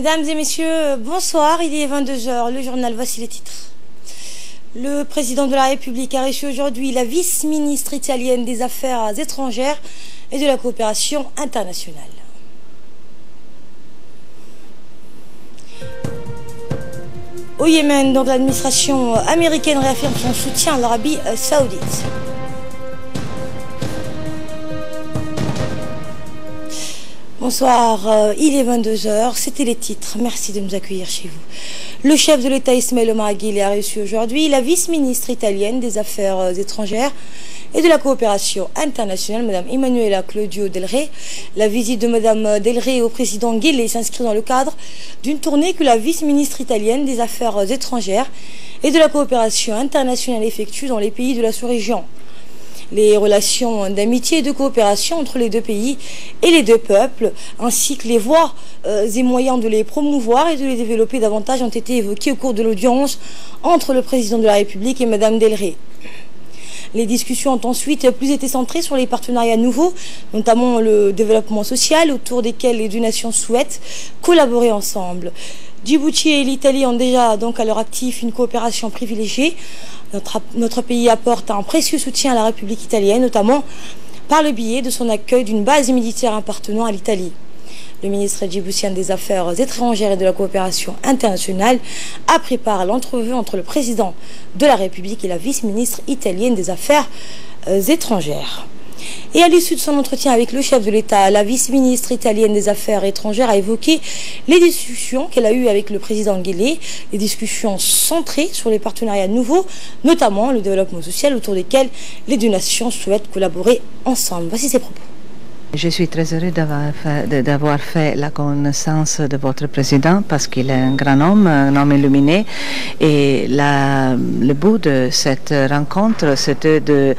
Mesdames et messieurs, bonsoir, il est 22 h, le journal, voici les titres. Le président de la République a reçu aujourd'hui la vice-ministre italienne des Affaires étrangères et de la coopération internationale. Au Yémen, donc, l'administration américaine réaffirme son soutien à l'Arabie saoudite. Bonsoir, il est 22 h, c'était les titres. Merci de nous accueillir chez vous. Le chef de l'État Ismaël Omar Guelleh a reçu aujourd'hui la vice-ministre italienne des Affaires étrangères et de la coopération internationale, Mme Emanuela Claudio Del Re. La visite de Mme Del Re au président Guelleh s'inscrit dans le cadre d'une tournée que la vice-ministre italienne des Affaires étrangères et de la coopération internationale effectue dans les pays de la sous-région. Les relations d'amitié et de coopération entre les deux pays et les deux peuples, ainsi que les voies et moyens de les promouvoir et de les développer davantage ont été évoqués au cours de l'audience entre le président de la République et Mme Del Re. Les discussions ont ensuite plus été centrées sur les partenariats nouveaux, notamment le développement social, autour desquels les deux nations souhaitent collaborer ensemble. Djibouti et l'Italie ont déjà donc à leur actif une coopération privilégiée. Notre pays apporte un précieux soutien à la République italienne, notamment par le biais de son accueil d'une base militaire appartenant à l'Italie. Le ministre djiboutien des Affaires étrangères et de la coopération internationale a pris part à l'entrevue entre le président de la République et la vice-ministre italienne des Affaires étrangères. Et à l'issue de son entretien avec le chef de l'État, la vice-ministre italienne des Affaires étrangères a évoqué les discussions qu'elle a eues avec le président Guelleh, les discussions centrées sur les partenariats nouveaux, notamment le développement social autour desquels les deux nations souhaitent collaborer ensemble. Voici ses propos. Je suis très heureux d'avoir fait la connaissance de votre président parce qu'il est un grand homme, un homme illuminé. Et le but de cette rencontre, c'était de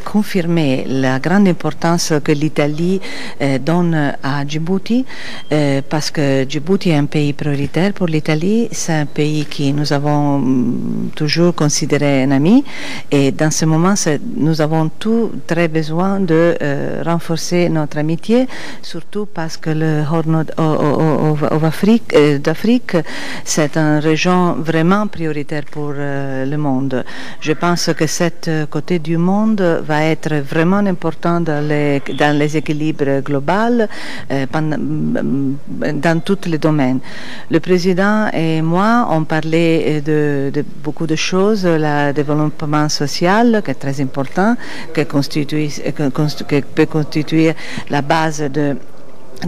confirmer la grande importance que l'Italie donne à Djibouti parce que Djibouti est un pays prioritaire pour l'Italie. C'est un pays que nous avons toujours considéré un ami. Et dans ce moment, nous avons tout très besoin de renforcer notre amitié, surtout parce que le Horn d'Afrique, c'est une région vraiment prioritaire pour le monde. Je pense que cet côté du monde va être vraiment important dans les équilibres globaux, dans tous les domaines. Le président et moi, on parlait de beaucoup de choses, le développement social, qui est très important, qui peut constituer la base de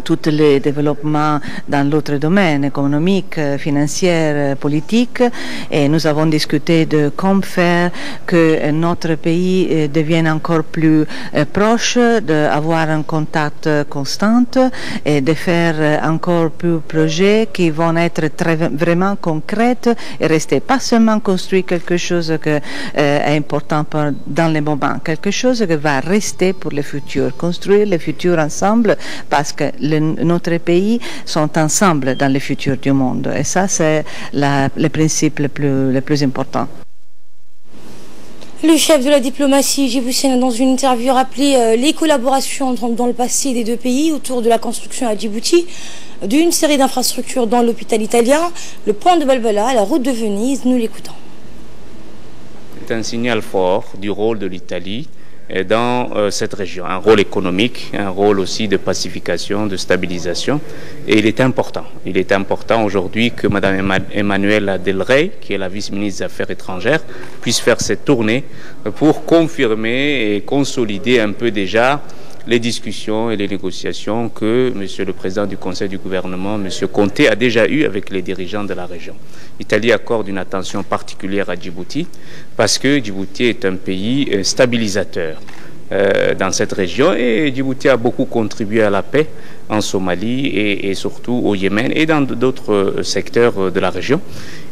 tous les développements dans l'autre domaine, économique, financier, politique. Et nous avons discuté de comment faire que notre pays devienne encore plus proche, d'avoir un contact constant et de faire encore plus de projets qui vont être vraiment concrets et rester pas seulement construire quelque chose qui est important dans le moment, quelque chose qui va rester pour le futur, construire le futur ensemble parce que notre pays sont ensemble dans le futur du monde. Et ça, c'est le principe le plus important. Le chef de la diplomatie djiboutienne a dans une interview rappelé les collaborations dans le passé des deux pays autour de la construction à Djibouti d'une série d'infrastructures dans l'hôpital italien, le pont de Balbala, la route de Venise. Nous l'écoutons. C'est un signal fort du rôle de l'Italie dans cette région, un rôle économique, un rôle aussi de pacification, de stabilisation, et il est important aujourd'hui que Mme Emanuela Del Re, qui est la vice-ministre des Affaires étrangères, puisse faire cette tournée pour confirmer et consolider un peu déjà les discussions et les négociations que M. le Président du Conseil du gouvernement, M. Conte, a déjà eues avec les dirigeants de la région. L'Italie accorde une attention particulière à Djibouti parce que Djibouti est un pays stabilisateur dans cette région et Djibouti a beaucoup contribué à la paix en Somalie et surtout au Yémen et dans d'autres secteurs de la région.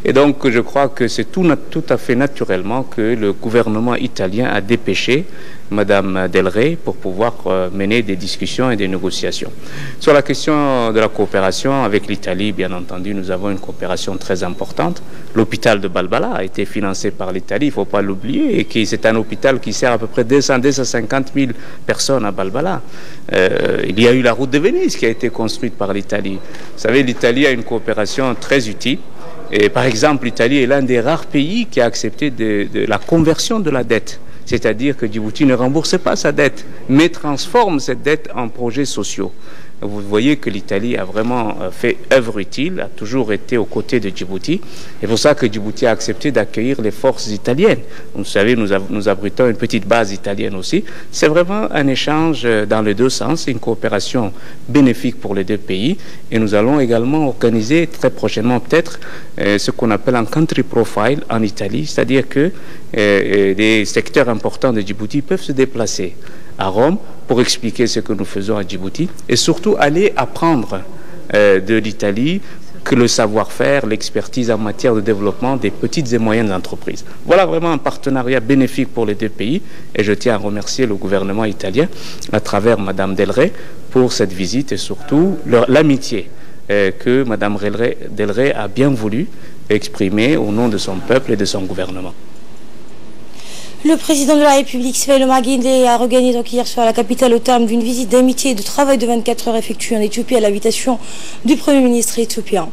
Et donc je crois que c'est tout à fait naturellement que le gouvernement italien a dépêché Mme Del Re pour pouvoir mener des discussions et des négociations. Sur la question de la coopération avec l'Italie, bien entendu, nous avons une coopération très importante. L'hôpital de Balbala a été financé par l'Italie, il ne faut pas l'oublier, et c'est un hôpital qui sert à peu près 250 000 personnes à Balbala. Il y a eu la route de Venise entreprise qui a été construite par l'Italie. Vous savez, l'Italie a une coopération très utile. Et par exemple, l'Italie est l'un des rares pays qui a accepté de la conversion de la dette. C'est-à-dire que Djibouti ne rembourse pas sa dette, mais transforme cette dette en projets sociaux. Vous voyez que l'Italie a vraiment fait œuvre utile, a toujours été aux côtés de Djibouti. C'est pour ça que Djibouti a accepté d'accueillir les forces italiennes. Vous savez, nous abritons une petite base italienne aussi. C'est vraiment un échange dans les deux sens, une coopération bénéfique pour les deux pays. Et nous allons également organiser très prochainement peut-être ce qu'on appelle un country profile en Italie, c'est-à-dire que des secteurs importants de Djibouti peuvent se déplacer à Rome pour expliquer ce que nous faisons à Djibouti et surtout aller apprendre de l'Italie que le savoir-faire, l'expertise en matière de développement des petites et moyennes entreprises. Voilà vraiment un partenariat bénéfique pour les deux pays et je tiens à remercier le gouvernement italien à travers Madame Del Rey pour cette visite et surtout l'amitié que Madame Del Rey a bien voulu exprimer au nom de son peuple et de son gouvernement. Le président de la République, Ismaël Omar Guelleh, a regagné donc hier soir la capitale au terme d'une visite d'amitié et de travail de 24 heures effectuée en Éthiopie à l'invitation du Premier ministre éthiopien.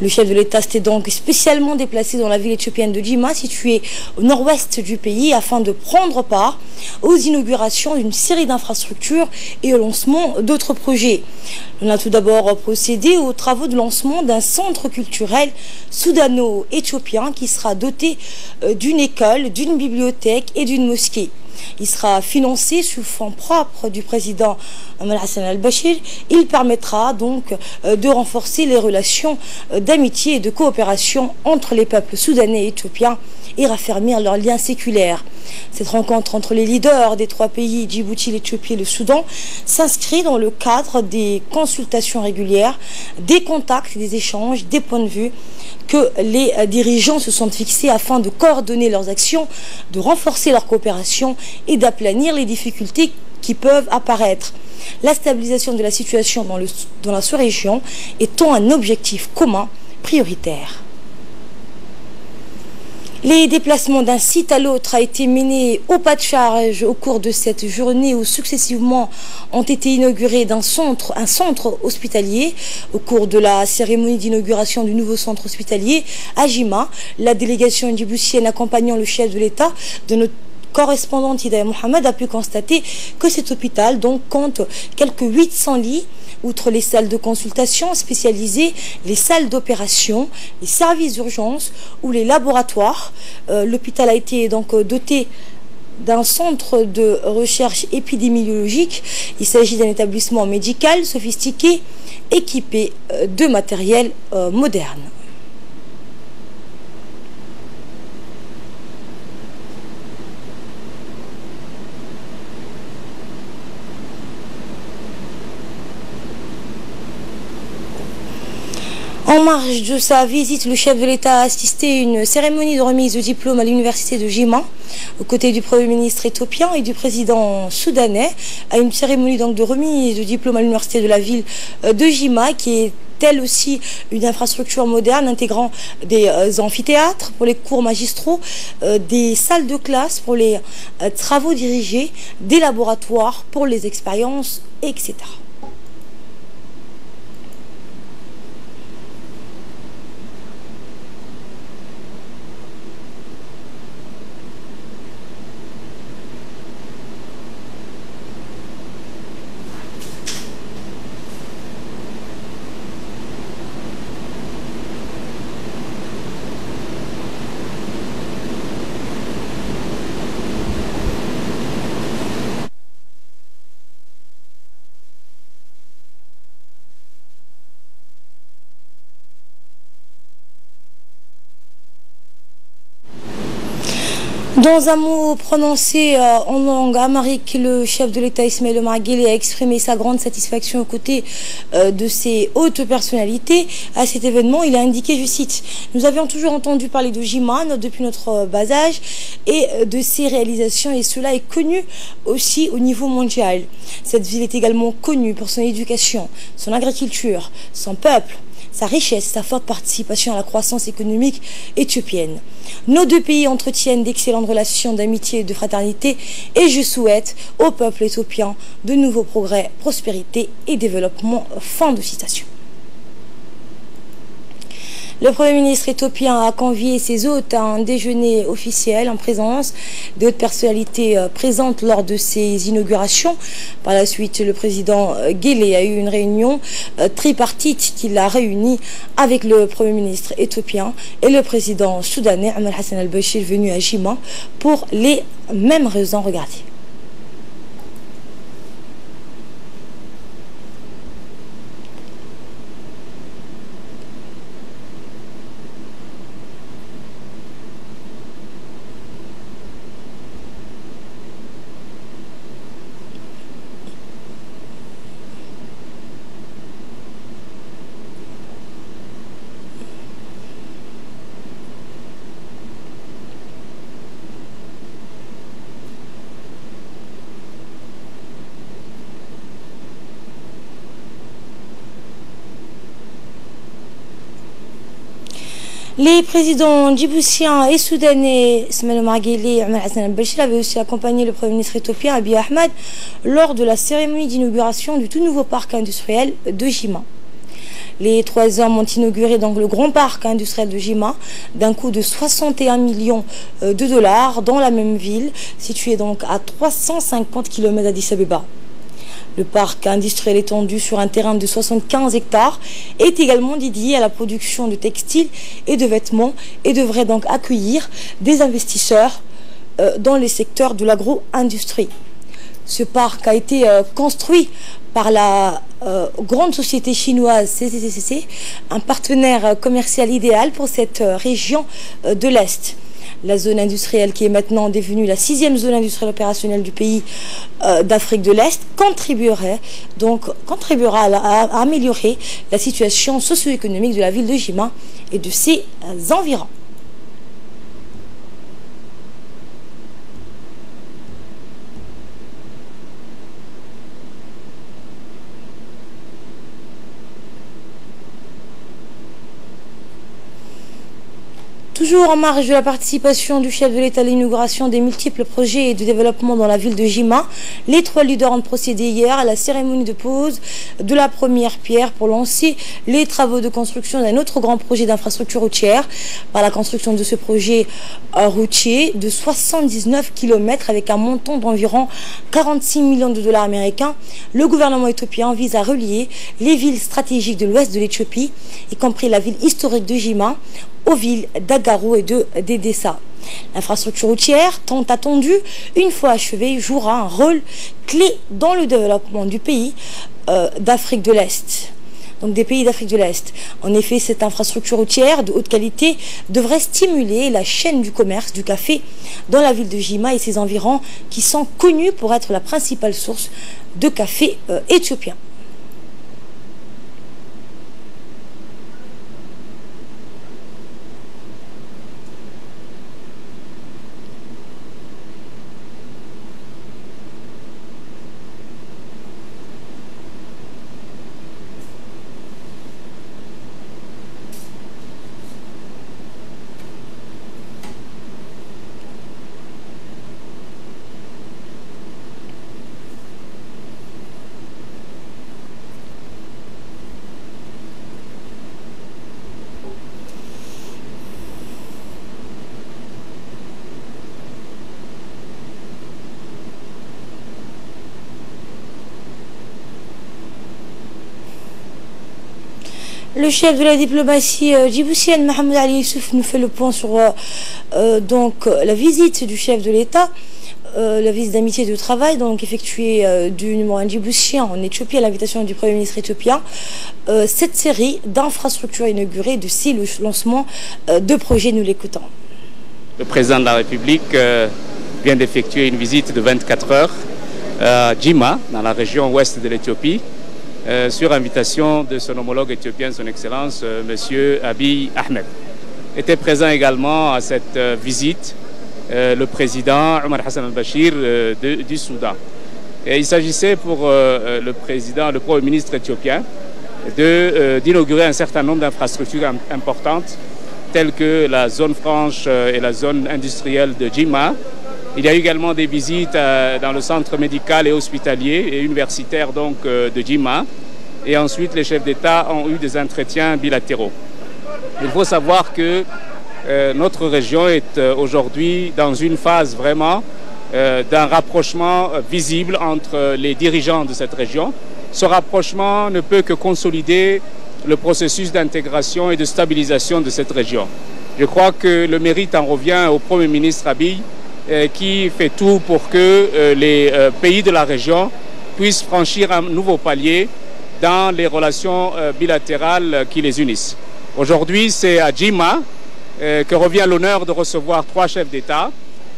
Le chef de l'État s'était donc spécialement déplacé dans la ville éthiopienne de Jimma, située au nord-ouest du pays, afin de prendre part aux inaugurations d'une série d'infrastructures et au lancement d'autres projets. On a tout d'abord procédé aux travaux de lancement d'un centre culturel soudano-éthiopien qui sera doté d'une école, d'une bibliothèque et d'une mosquée. Il sera financé sous fonds propres du président Omar Hassan al-Bashir. Il permettra donc de renforcer les relations d'amitié et de coopération entre les peuples soudanais et éthiopiens et raffermir leurs liens séculaires. Cette rencontre entre les leaders des trois pays, Djibouti, l'Éthiopie et le Soudan, s'inscrit dans le cadre des consultations régulières, des contacts, des échanges, des points de vue que les dirigeants se sont fixés afin de coordonner leurs actions, de renforcer leur coopération et d'aplanir les difficultés qui peuvent apparaître. La stabilisation de la situation dans la sous-région étant un objectif commun prioritaire. Les déplacements d'un site à l'autre a été mené au pas de charge au cours de cette journée où successivement ont été inaugurés un centre hospitalier. Au cours de la cérémonie d'inauguration du nouveau centre hospitalier à Jimma, la délégation djiboutienne accompagnant le chef de l'État de notre correspondante Hidaya Mohamed a pu constater que cet hôpital donc compte quelques 800 lits. Outre les salles de consultation spécialisées, les salles d'opération, les services d'urgence ou les laboratoires, l'hôpital a été donc doté d'un centre de recherche épidémiologique. Il s'agit d'un établissement médical sophistiqué, équipé de matériel moderne. En marge de sa visite, le chef de l'État a assisté à une cérémonie de remise de diplôme à l'université de Jimma, aux côtés du Premier ministre éthiopien et du président soudanais, à une cérémonie donc de remise de diplôme à l'université de la ville de Jimma, qui est elle aussi une infrastructure moderne intégrant des amphithéâtres pour les cours magistraux, des salles de classe pour les travaux dirigés, des laboratoires pour les expériences, etc. Dans un mot prononcé en langue amharique, le chef de l'État Ismaël Omar Guelleh a exprimé sa grande satisfaction aux côtés de ses hautes personnalités. À cet événement, il a indiqué, je cite, « Nous avions toujours entendu parler de Jimma depuis notre bas âge et de ses réalisations et cela est connu aussi au niveau mondial. Cette ville est également connue pour son éducation, son agriculture, son peuple, sa richesse, sa forte participation à la croissance économique éthiopienne. Nos deux pays entretiennent d'excellentes relations d'amitié et de fraternité et je souhaite au peuple éthiopien de nouveaux progrès, prospérité et développement. Fin de citation. Le Premier ministre éthiopien a convié ses hôtes à un déjeuner officiel en présence de hautes personnalités présentes lors de ces inaugurations. Par la suite, le président Guelleh a eu une réunion tripartite qui l'a réuni avec le Premier ministre éthiopien et le président soudanais Omar Hassan al-Bashir venu à Jima pour les mêmes raisons. Regardez. Les présidents djiboutiens et soudanais, Ismaël Omar Guelleh et Omar Hassan al-Bashir, avaient aussi accompagné le Premier ministre éthiopien Abiy Ahmed lors de la cérémonie d'inauguration du tout nouveau parc industriel de Jima. Les trois hommes ont inauguré donc le grand parc industriel de Jima d'un coût de 61 millions de dollars dans la même ville, située donc à 350 km d'Addis Abeba. Le parc industriel étendu sur un terrain de 75 hectares est également dédié à la production de textiles et de vêtements et devrait donc accueillir des investisseurs dans les secteurs de l'agro-industrie. Ce parc a été construit par la grande société chinoise CCCC, un partenaire commercial idéal pour cette région de l'Est. La zone industrielle, qui est maintenant devenue la 6e zone industrielle opérationnelle du pays d'Afrique de l'Est, contribuera à améliorer la situation socio-économique de la ville de Jima et de ses environs. Toujours en marge de la participation du chef de l'État à l'inauguration des multiples projets de développement dans la ville de Jima, les trois leaders ont procédé hier à la cérémonie de pose de la première pierre pour lancer les travaux de construction d'un autre grand projet d'infrastructure routière. Par la construction de ce projet routier de 79 km avec un montant d'environ 46 millions de dollars américains, le gouvernement éthiopien vise à relier les villes stratégiques de l'ouest de l'Éthiopie, y compris la ville historique de Jima, aux villes d'Agaro et de Dédessa. L'infrastructure routière, tant attendue, une fois achevée, jouera un rôle clé dans le développement du pays d'Afrique de l'Est. Donc des pays d'Afrique de l'Est. En effet, cette infrastructure routière de haute qualité devrait stimuler la chaîne du commerce du café dans la ville de Jima et ses environs, qui sont connus pour être la principale source de café éthiopien. Le chef de la diplomatie djiboutienne, Mohamed Ali Youssouf, nous fait le point sur donc la visite du chef de l'État, la visite d'amitié et de travail donc effectuée du numéro 1 djiboutien en Éthiopie à l'invitation du Premier ministre éthiopien. Cette série d'infrastructures inaugurées de 6 lancements de projets, nous l'écoutons. Le président de la République vient d'effectuer une visite de 24 heures à Jima, dans la région ouest de l'Éthiopie, sur invitation de son homologue éthiopien, son Excellence, M. Abiy Ahmed. Était présent également à cette visite le président Omar Hassan al-Bashir du Soudan. Et il s'agissait pour le Premier ministre éthiopien d'inaugurer un certain nombre d'infrastructures importantes, telles que la zone franche et la zone industrielle de Djima. Il y a eu également des visites dans le centre médical et hospitalier et universitaire donc, de Djima. Et ensuite, les chefs d'État ont eu des entretiens bilatéraux. Il faut savoir que notre région est aujourd'hui dans une phase vraiment d'un rapprochement visible entre les dirigeants de cette région. Ce rapprochement ne peut que consolider le processus d'intégration et de stabilisation de cette région. Je crois que le mérite en revient au Premier ministre Abiy, qui fait tout pour que les pays de la région puissent franchir un nouveau palier dans les relations bilatérales qui les unissent. Aujourd'hui, c'est à Djima que revient l'honneur de recevoir 3 chefs d'État.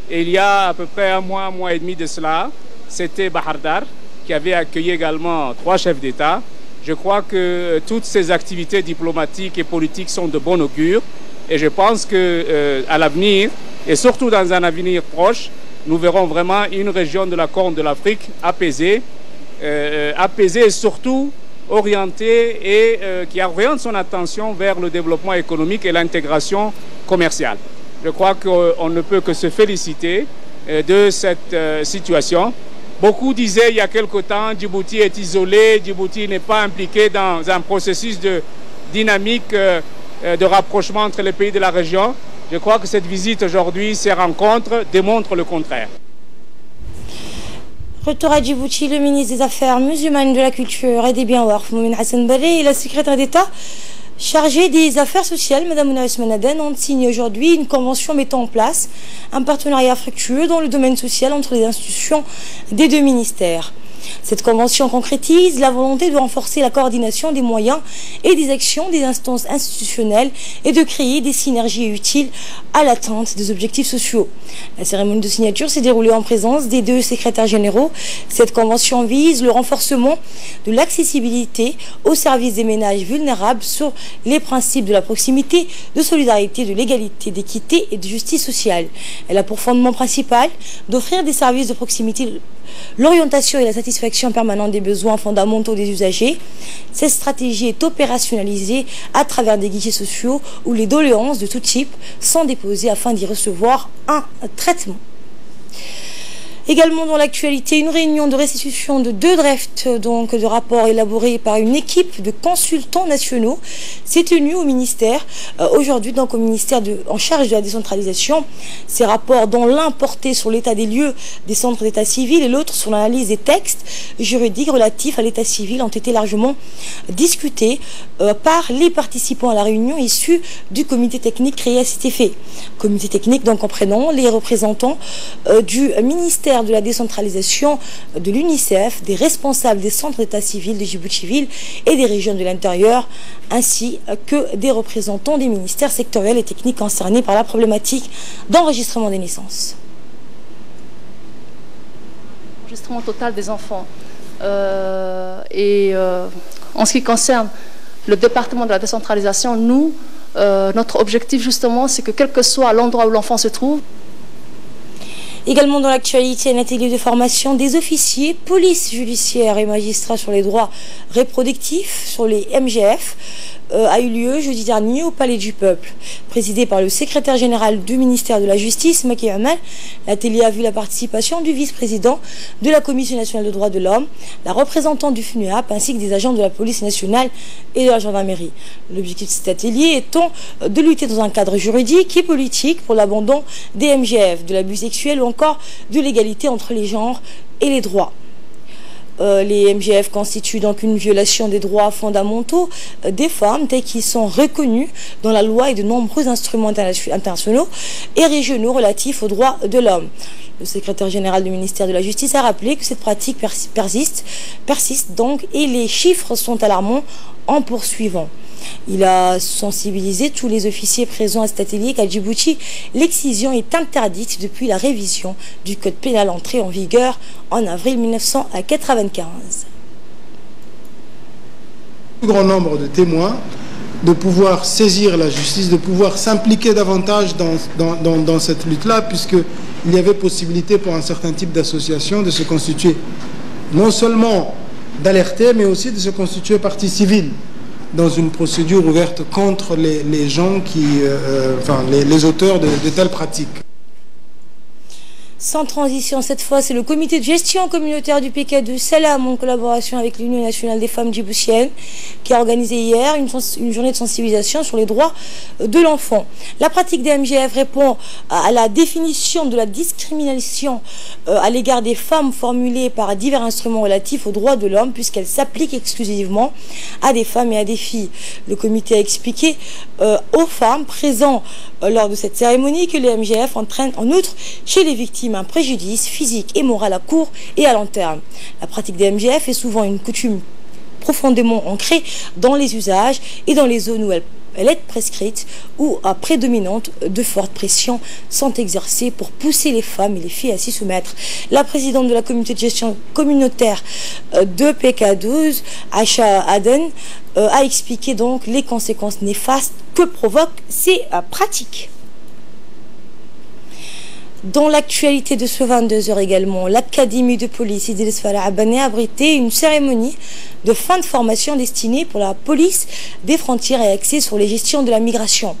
Et il y a à peu près un mois et demi de cela, c'était Bahardar qui avait accueilli également 3 chefs d'État. Je crois que toutes ces activités diplomatiques et politiques sont de bon augure. Et je pense qu'à l'avenir, et surtout dans un avenir proche, nous verrons vraiment une région de la Corne de l'Afrique apaisée, apaisée et surtout orientée et qui oriente son attention vers le développement économique et l'intégration commerciale. Je crois qu'on ne peut que se féliciter de cette situation. Beaucoup disaient il y a quelque temps, Djibouti est isolé, Djibouti n'est pas impliqué dans un processus de dynamique de rapprochement entre les pays de la région. Je crois que cette visite aujourd'hui, ces rencontres démontrent le contraire. Retour à Djibouti, le ministre des Affaires musulmanes, de la Culture et des Biens Warf, Moumin Hassan Baré, et la secrétaire d'État chargée des Affaires sociales, Mme Mouna Ousmane Aden, ont signé aujourd'hui une convention mettant en place un partenariat fructueux dans le domaine social entre les institutions des 2 ministères. Cette convention concrétise la volonté de renforcer la coordination des moyens et des actions des instances institutionnelles et de créer des synergies utiles à l'atteinte des objectifs sociaux. La cérémonie de signature s'est déroulée en présence des 2 secrétaires généraux. Cette convention vise le renforcement de l'accessibilité aux services des ménages vulnérables sur les principes de la proximité, de solidarité, de l'égalité, d'équité et de justice sociale. Elle a pour fondement principal d'offrir des services de proximité, l'orientation et la satisfaction permanente des besoins fondamentaux des usagers. Cette stratégie est opérationnalisée à travers des guichets sociaux où les doléances de tout type sont déposées afin d'y recevoir un traitement. Également dans l'actualité, une réunion de restitution de 2 drafts de rapports élaborés par une équipe de consultants nationaux s'est tenue au ministère, aujourd'hui donc au ministère en charge de la décentralisation. Ces rapports, dont l'un portait sur l'état des lieux des centres d'état civil et l'autre sur l'analyse des textes juridiques relatifs à l'état civil, ont été largement discutés par les participants à la réunion issus du comité technique créé à cet effet. Comité technique donc comprenant les représentants du ministère de la décentralisation, de l'UNICEF, des responsables des centres d'état civil de Djibouti-Ville et des régions de l'intérieur, ainsi que des représentants des ministères sectoriels et techniques concernés par la problématique d'enregistrement des naissances. Enregistrement total des enfants. En ce qui concerne le département de la décentralisation, nous, notre objectif justement, c'est que quel que soit l'endroit où l'enfant se trouve. Également dans l'actualité, un atelier de formation des officiers, police judiciaire et magistrats sur les droits reproductifs, sur les MGF, a eu lieu jeudi dernier au Palais du Peuple. Présidé par le secrétaire général du ministère de la Justice, Maki Amal, l'atelier a vu la participation du vice-président de la Commission nationale des droits de l'homme, la représentante du FNUAP ainsi que des agents de la police nationale et de la gendarmerie. L'objectif de cet atelier étant de lutter dans un cadre juridique et politique pour l'abandon des MGF, de l'abus sexuel ou encore de l'égalité entre les genres et les droits. Les MGF constituent donc une violation des droits fondamentaux des femmes tels qu'ils sont reconnus dans la loi et de nombreux instruments internationaux et régionaux relatifs aux droits de l'homme. Le secrétaire général du ministère de la Justice a rappelé que cette pratique persiste donc et les chiffres sont alarmants en poursuivant. Il a sensibilisé tous les officiers présents à cet atelier qu'à Djibouti, l'excision est interdite depuis la révision du code pénal entré en vigueur en avril 1995. Un grand nombre de témoins, de pouvoir saisir la justice, de pouvoir s'impliquer davantage dans cette lutte-là, puisqu'il y avait possibilité pour un certain type d'association de se constituer, non seulement d'alerter, mais aussi de se constituer partie civile. dans une procédure ouverte contre les gens qui, les auteurs de telles pratiques. Sans transition, cette fois, c'est le comité de gestion communautaire du PK2 Salam, en collaboration avec l'Union nationale des femmes djiboutiennes, qui a organisé hier une journée de sensibilisation sur les droits de l'enfant. La pratique des MGF répond à la définition de la discrimination à l'égard des femmes formulée par divers instruments relatifs aux droits de l'homme, puisqu'elle s'applique exclusivement à des femmes et à des filles. Le comité a expliqué aux femmes présentes lors de cette cérémonie que les MGF entraînent en outre chez les victimes un préjudice physique et moral à court et à long terme. La pratique des MGF est souvent une coutume profondément ancrée dans les usages et dans les zones où elle est prescrite ou à prédominante, de fortes pressions sont exercées pour pousser les femmes et les filles à s'y soumettre. La présidente de la communauté de gestion communautaire de PK12, Aïcha Aden, a expliqué donc les conséquences néfastes que provoquent ces pratiques. Dans l'actualité de ce 22h également, l'Académie de police Idriss Farah Abane a abrité une cérémonie de fin de formation destinée pour la police des frontières et axée sur les gestions de la migration.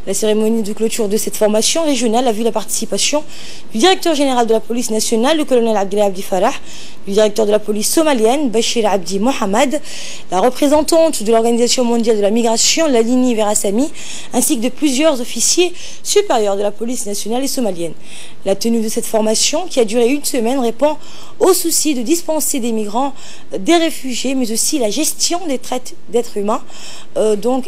La cérémonie de clôture de cette formation régionale a vu la participation du directeur général de la police nationale, le colonel Abdellah Abdi Farah, du directeur de la police somalienne, Bachir Abdi Mohamed, la représentante de l'Organisation mondiale de la migration, Lalini Verassami, ainsi que de plusieurs officiers supérieurs de la police nationale et somalienne. La tenue de cette formation, qui a duré une semaine, répond au souci de dispenser des migrants, des réfugiés, mais aussi la gestion des traites d'êtres humains,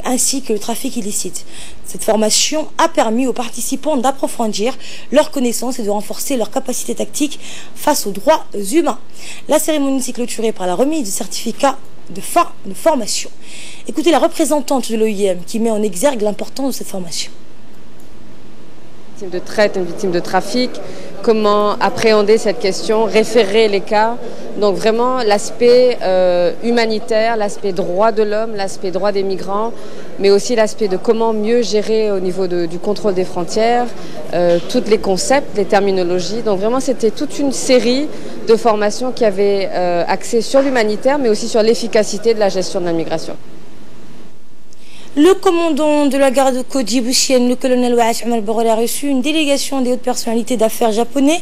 ainsi que le trafic illicite. Cette formation a permis aux participants d'approfondir leurs connaissances et de renforcer leurs capacités tactiques face aux droits humains. La cérémonie s'est clôturée par la remise du certificat de fin de formation. Écoutez la représentante de l'OIM qui met en exergue l'importance de cette formation. Une victime de traite, une victime de trafic, comment appréhender cette question, référer les cas. Donc vraiment l'aspect humanitaire, l'aspect droit de l'homme, l'aspect droit des migrants, mais aussi l'aspect de comment mieux gérer au niveau du contrôle des frontières, tous les concepts, les terminologies. Donc vraiment c'était toute une série de formations qui avaient axé sur l'humanitaire, mais aussi sur l'efficacité de la gestion de la migration. Le commandant de la garde-côte djiboutienne, le colonel Waas Omar Borrell, a reçu une délégation des hautes personnalités d'affaires japonais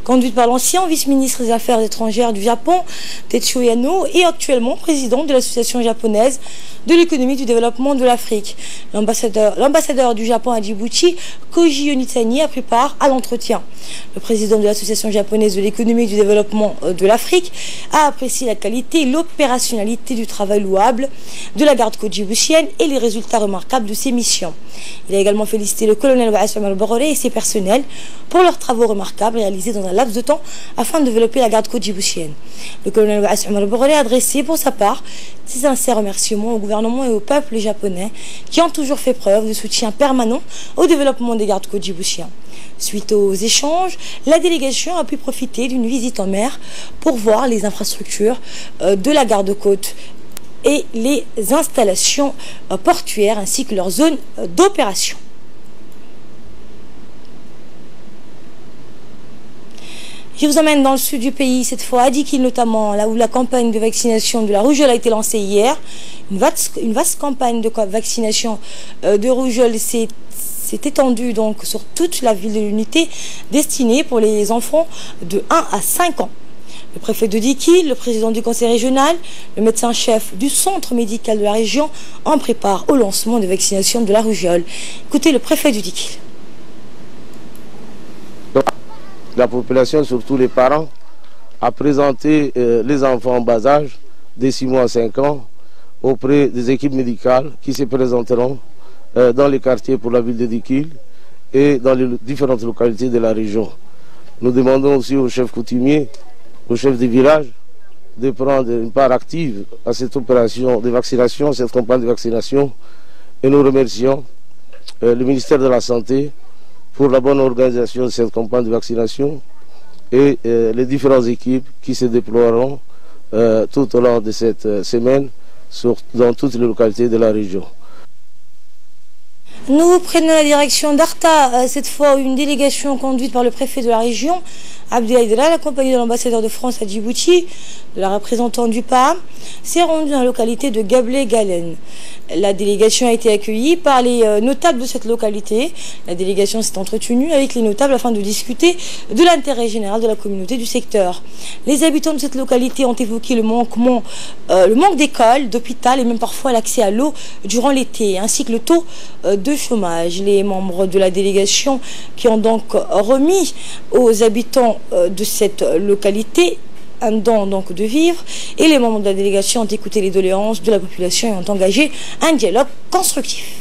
conduite par l'ancien vice-ministre des Affaires étrangères du Japon, Tetsuo Yano, et actuellement président de l'association japonaise de l'économie du développement de l'Afrique. L'ambassadeur du Japon à Djibouti, Koji Onitani, a pris part à l'entretien. Le président de l'association japonaise de l'économie du développement de l'Afrique a apprécié la qualité et l'opérationnalité du travail louable de la garde-côte djiboutienne et les résultats remarquables de ses missions. Il a également félicité le colonel Waas Omar Borrell et ses personnels pour leurs travaux remarquables réalisés dans un laps de temps afin de développer la garde-côte djiboutienne. Le colonel Waas Omar Borrell a adressé pour sa part ses sincères remerciements au gouvernement et au peuple japonais qui ont toujours fait preuve de soutien permanent au développement des gardes-côtes djiboutiens. Suite aux échanges, la délégation a pu profiter d'une visite en mer pour voir les infrastructures de la garde-côte et les installations portuaires ainsi que leurs zones d'opération. Je vous emmène dans le sud du pays, cette fois à Dikil notamment, là où la campagne de vaccination de la rougeole a été lancée hier. Une vaste campagne de vaccination de rougeole s'est étendue donc sur toute la ville de l'unité, destinée pour les enfants de 1 à 5 ans. Le préfet de Dikil, le président du conseil régional, le médecin-chef du centre médical de la région en préparent au lancement de vaccination de la rougeole. Écoutez le préfet du Dikil. La population, surtout les parents, a présenté les enfants en bas âge, de 6 mois à 5 ans, auprès des équipes médicales qui se présenteront dans les quartiers pour la ville de Dikil et dans les différentes localités de la région. Nous demandons aussi aux chefs coutumiers, aux chefs des villages, de prendre une part active à cette opération de vaccination, cette campagne de vaccination. Et nous remercions le ministère de la Santé pour la bonne organisation de cette campagne de vaccination et les différentes équipes qui se déploieront tout au long de cette semaine dans toutes les localités de la région. Nous prenons la direction d'Arta, cette fois une délégation conduite par le préfet de la région Abdoulaye Delal, accompagné de l'ambassadeur de France à Djibouti, de la représentante du PAM, s'est rendu dans la localité de Gablé-Galen. La délégation a été accueillie par les notables de cette localité. La délégation s'est entretenue avec les notables afin de discuter de l'intérêt général de la communauté du secteur. Les habitants de cette localité ont évoqué le manque d'écoles, d'hôpital et même parfois l'accès à l'eau durant l'été, ainsi que le taux de chômage. Les membres de la délégation qui ont donc remis aux habitants de cette localité un don donc de vivre, et les membres de la délégation ont écouté les doléances de la population et ont engagé un dialogue constructif.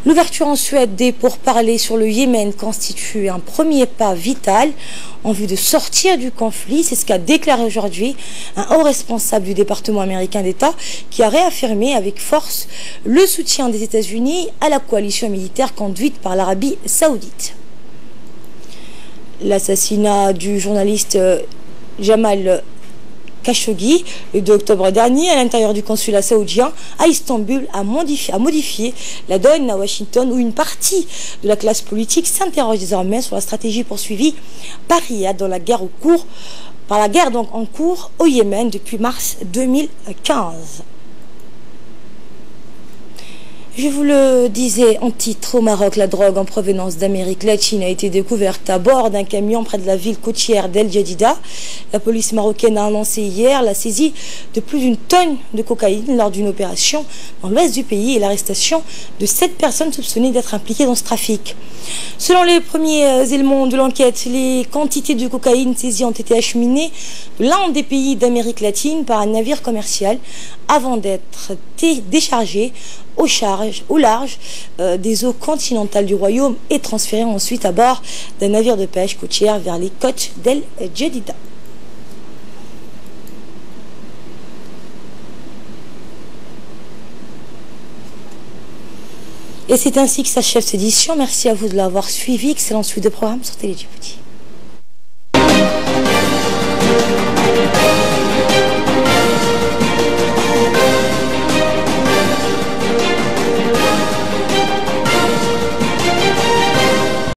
L'ouverture en Suède des pourparlers sur le Yémen constitue un premier pas vital en vue de sortir du conflit. C'est ce qu'a déclaré aujourd'hui un haut responsable du département américain d'État qui a réaffirmé avec force le soutien des États-Unis à la coalition militaire conduite par l'Arabie saoudite. L'assassinat du journaliste Jamal Khashoggi le 2 octobre dernier à l'intérieur du consulat saoudien à Istanbul a modifié la donne à Washington, où une partie de la classe politique s'interroge désormais sur la stratégie poursuivie par Riyad dans la guerre en cours au Yémen depuis mars 2015. Je vous le disais en titre, au Maroc, la drogue en provenance d'Amérique latine a été découverte à bord d'un camion près de la ville côtière d'El Jadida. La police marocaine a annoncé hier la saisie de plus d'une tonne de cocaïne lors d'une opération dans l'ouest du pays et l'arrestation de 7 personnes soupçonnées d'être impliquées dans ce trafic. Selon les premiers éléments de l'enquête, les quantités de cocaïne saisies ont été acheminées de l'un des pays d'Amérique latine par un navire commercial avant d'être déchargées au large des eaux continentales du royaume et transférées ensuite à bord d'un navire de pêche côtière vers les côtes d'El Jadida. Et c'est ainsi que s'achève cette édition. Merci à vous de l'avoir suivi. Excellente suite de programme sur Télé Djibouti.